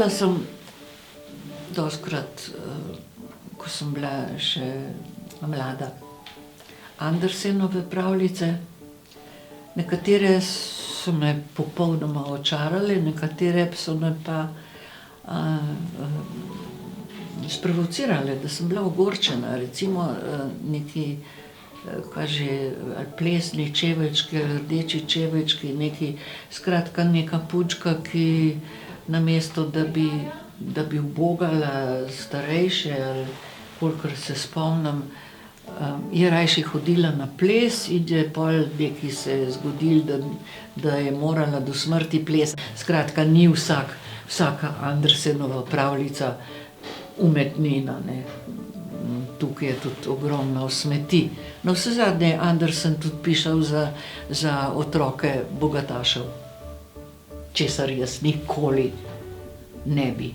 Prebrala sem dostikrat, ko sem bila še mlada, Andersenove pravljice. Nekatere so me popolnoma očarale, nekatere so me pa sprovocirale, da sem bila ogorčena. Recimo neki, kaj že, plesni čeveljčki, rdeči čeveljčki, skratka neka punčka, ki namesto, da bi ubogala starejše, ali kolikor se spomnim, je rajši hodila na ples in je pol nekaj se je zgodilo, da je morala do smrti plesati. Skratka, ni vsaka Andersenova pravljica umetnina, ne. Tukaj je tudi ogromno smeti. Navsezadnje je Andersen tudi pisal za otroke bogatašev, česar jaz nikoli ne bi.